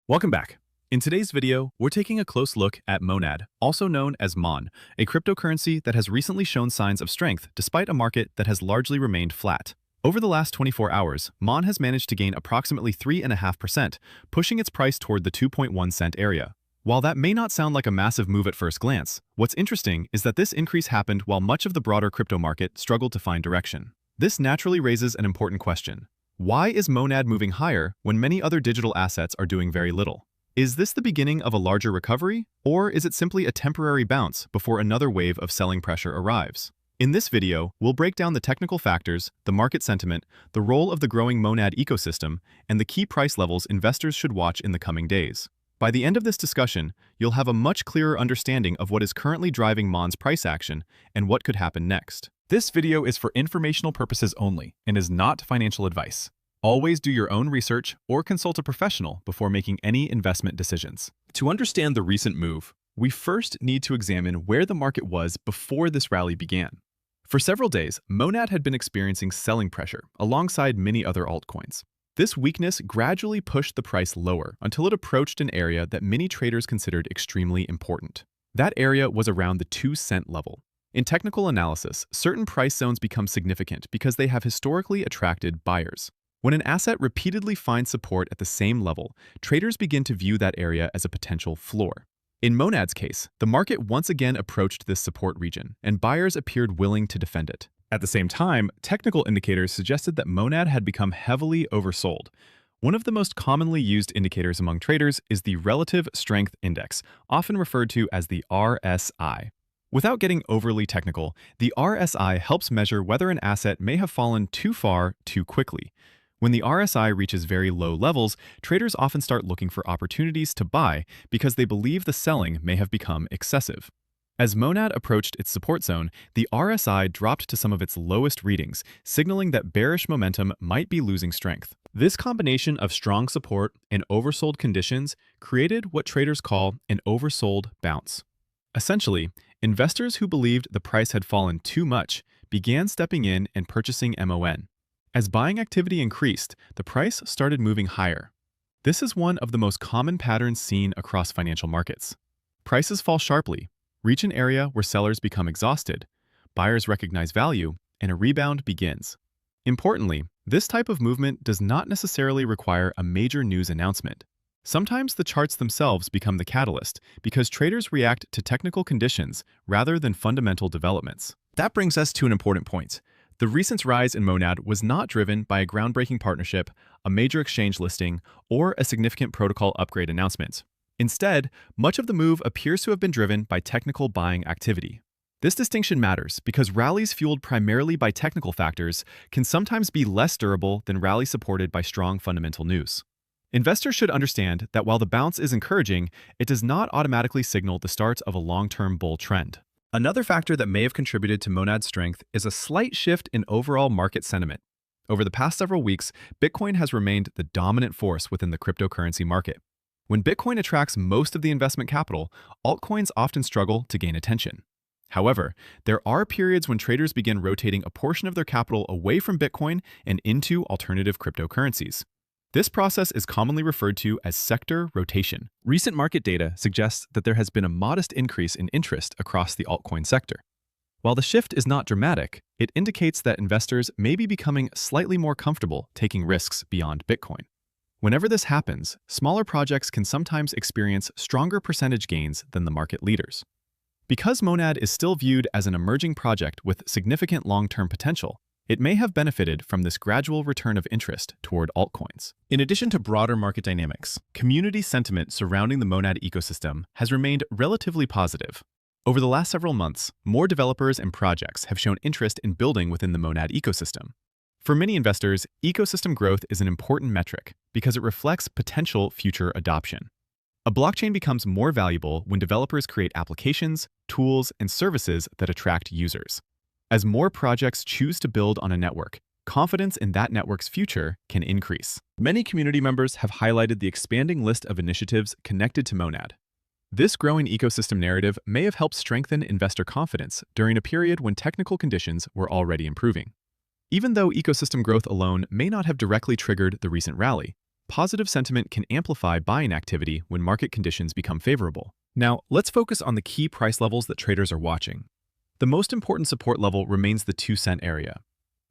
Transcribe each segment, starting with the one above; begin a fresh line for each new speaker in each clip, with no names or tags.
Welcome back. In today's video, we're taking a close look at Monad, also known as Mon, a cryptocurrency that has recently shown signs of strength despite a market that has largely remained flat. Over the last 24 hours, Mon has managed to gain approximately 3.5%, pushing its price toward the 2.1 cent area. While that may not sound like a massive move at first glance, what's interesting is that this increase happened while much of the broader crypto market struggled to find direction. This naturally raises an important question. Why is Monad moving higher when many other digital assets are doing very little? Is this the beginning of a larger recovery, or is it simply a temporary bounce before another wave of selling pressure arrives? In this video, we'll break down the technical factors, the market sentiment, the role of the growing Monad ecosystem, and the key price levels investors should watch in the coming days. By the end of this discussion, you'll have a much clearer understanding of what is currently driving Mon's price action and what could happen next. This video is for informational purposes only and is not financial advice. Always do your own research or consult a professional before making any investment decisions. To understand the recent move, we first need to examine where the market was before this rally began. For several days, Monad had been experiencing selling pressure alongside many other altcoins. This weakness gradually pushed the price lower until it approached an area that many traders considered extremely important. That area was around the 2-cent level. In technical analysis, certain price zones become significant because they have historically attracted buyers. When an asset repeatedly finds support at the same level, traders begin to view that area as a potential floor. In Monad's case, the market once again approached this support region, and buyers appeared willing to defend it. At the same time, technical indicators suggested that Monad had become heavily oversold. One of the most commonly used indicators among traders is the Relative Strength Index, often referred to as the RSI. Without getting overly technical, the RSI helps measure whether an asset may have fallen too far too quickly. When the RSI reaches very low levels, traders often start looking for opportunities to buy because they believe the selling may have become excessive. As Monad approached its support zone, the RSI dropped to some of its lowest readings, signaling that bearish momentum might be losing strength. This combination of strong support and oversold conditions created what traders call an oversold bounce. Essentially, investors who believed the price had fallen too much began stepping in and purchasing MON. As buying activity increased, the price started moving higher. This is one of the most common patterns seen across financial markets. Prices fall sharply, reach an area where sellers become exhausted, buyers recognize value, and a rebound begins. Importantly, this type of movement does not necessarily require a major news announcement. Sometimes the charts themselves become the catalyst because traders react to technical conditions rather than fundamental developments. That brings us to an important point. The recent rise in Monad was not driven by a groundbreaking partnership, a major exchange listing, or a significant protocol upgrade announcement. Instead, much of the move appears to have been driven by technical buying activity. This distinction matters because rallies fueled primarily by technical factors can sometimes be less durable than rallies supported by strong fundamental news. Investors should understand that while the bounce is encouraging, it does not automatically signal the start of a long-term bull trend. Another factor that may have contributed to Monad's strength is a slight shift in overall market sentiment. Over the past several weeks, Bitcoin has remained the dominant force within the cryptocurrency market. When Bitcoin attracts most of the investment capital, altcoins often struggle to gain attention. However, there are periods when traders begin rotating a portion of their capital away from Bitcoin and into alternative cryptocurrencies. This process is commonly referred to as sector rotation. Recent market data suggests that there has been a modest increase in interest across the altcoin sector. While the shift is not dramatic, it indicates that investors may be becoming slightly more comfortable taking risks beyond Bitcoin. Whenever this happens, smaller projects can sometimes experience stronger percentage gains than the market leaders. Because Monad is still viewed as an emerging project with significant long-term potential, it may have benefited from this gradual return of interest toward altcoins. In addition to broader market dynamics, community sentiment surrounding the Monad ecosystem has remained relatively positive. Over the last several months, more developers and projects have shown interest in building within the Monad ecosystem. For many investors, ecosystem growth is an important metric because it reflects potential future adoption. A blockchain becomes more valuable when developers create applications, tools, and services that attract users. As more projects choose to build on a network, confidence in that network's future can increase. Many community members have highlighted the expanding list of initiatives connected to Monad. This growing ecosystem narrative may have helped strengthen investor confidence during a period when technical conditions were already improving. Even though ecosystem growth alone may not have directly triggered the recent rally, positive sentiment can amplify buying activity when market conditions become favorable. Now, let's focus on the key price levels that traders are watching. The most important support level remains the 2-cent area.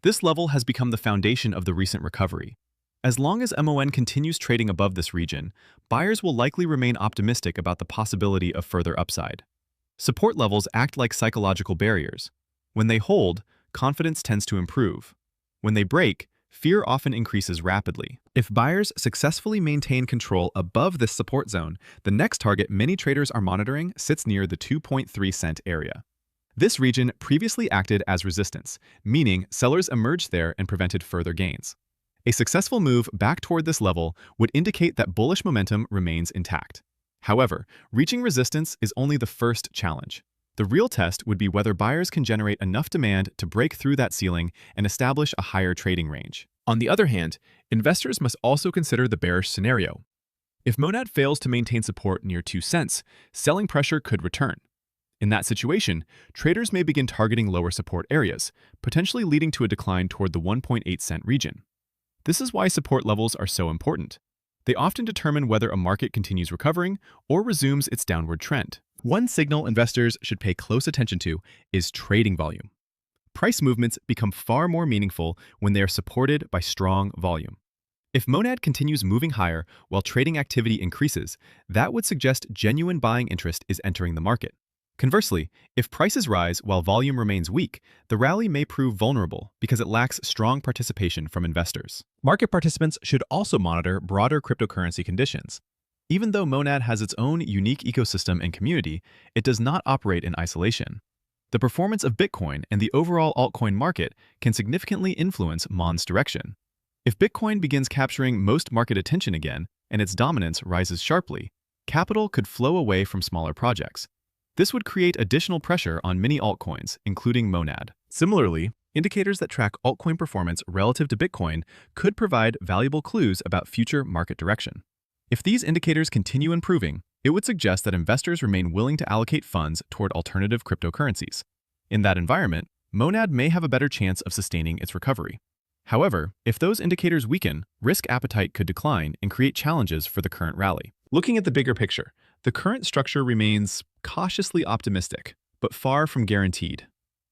This level has become the foundation of the recent recovery. As long as MON continues trading above this region, buyers will likely remain optimistic about the possibility of further upside. Support levels act like psychological barriers. When they hold, confidence tends to improve. When they break, fear often increases rapidly. If buyers successfully maintain control above this support zone, the next target many traders are monitoring sits near the 2.3-cent area. This region previously acted as resistance, meaning sellers emerged there and prevented further gains. A successful move back toward this level would indicate that bullish momentum remains intact. However, reaching resistance is only the first challenge. The real test would be whether buyers can generate enough demand to break through that ceiling and establish a higher trading range. On the other hand, investors must also consider the bearish scenario. If Monad fails to maintain support near 2 cents, selling pressure could return. In that situation, traders may begin targeting lower support areas, potentially leading to a decline toward the 1.8-cent region. This is why support levels are so important. They often determine whether a market continues recovering or resumes its downward trend. One signal investors should pay close attention to is trading volume. Price movements become far more meaningful when they are supported by strong volume. If Monad continues moving higher while trading activity increases, that would suggest genuine buying interest is entering the market. Conversely, if prices rise while volume remains weak, the rally may prove vulnerable because it lacks strong participation from investors. Market participants should also monitor broader cryptocurrency conditions. Even though Monad has its own unique ecosystem and community, it does not operate in isolation. The performance of Bitcoin and the overall altcoin market can significantly influence MON's direction. If Bitcoin begins capturing most market attention again and its dominance rises sharply, capital could flow away from smaller projects. This would create additional pressure on many altcoins, including Monad. Similarly, indicators that track altcoin performance relative to Bitcoin could provide valuable clues about future market direction. If these indicators continue improving, it would suggest that investors remain willing to allocate funds toward alternative cryptocurrencies. In that environment, Monad may have a better chance of sustaining its recovery. However, if those indicators weaken, risk appetite could decline and create challenges for the current rally. Looking at the bigger picture, the current structure remains cautiously optimistic, but far from guaranteed.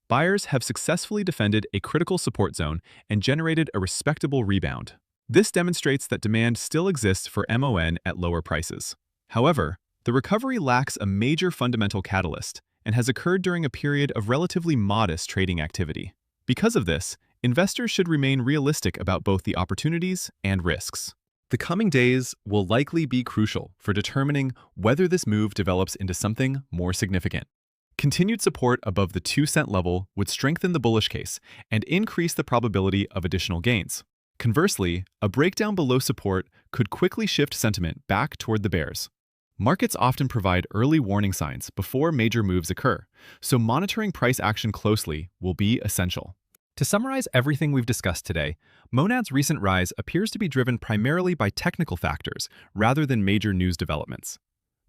Buyers have successfully defended a critical support zone and generated a respectable rebound. This demonstrates that demand still exists for MON at lower prices. However, the recovery lacks a major fundamental catalyst and has occurred during a period of relatively modest trading activity. Because of this, investors should remain realistic about both the opportunities and risks. The coming days will likely be crucial for determining whether this move develops into something more significant. Continued support above the 2-cent level would strengthen the bullish case and increase the probability of additional gains. Conversely, a breakdown below support could quickly shift sentiment back toward the bears. Markets often provide early warning signs before major moves occur, so monitoring price action closely will be essential. To summarize everything we've discussed today, Monad's recent rise appears to be driven primarily by technical factors rather than major news developments.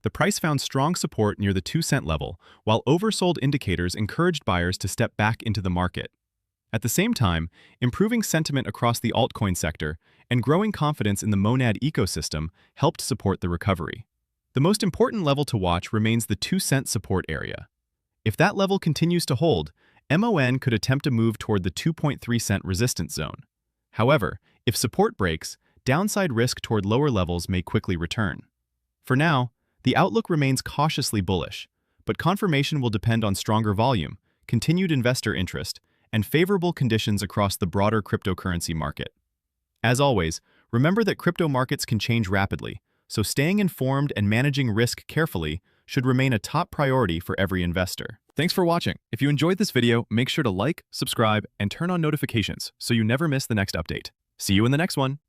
The price found strong support near the 2-cent level, while oversold indicators encouraged buyers to step back into the market. At the same time, improving sentiment across the altcoin sector and growing confidence in the Monad ecosystem helped support the recovery. The most important level to watch remains the 2-cent support area. If that level continues to hold, MON could attempt to move toward the 2.3-cent resistance zone. However, if support breaks, downside risk toward lower levels may quickly return. For now, the outlook remains cautiously bullish, but confirmation will depend on stronger volume, continued investor interest, and favorable conditions across the broader cryptocurrency market. As always, remember that crypto markets can change rapidly, so staying informed and managing risk carefully should remain a top priority for every investor. Thanks for watching. If you enjoyed this video, make sure to like, subscribe, and turn on notifications so you never miss the next update. See you in the next one.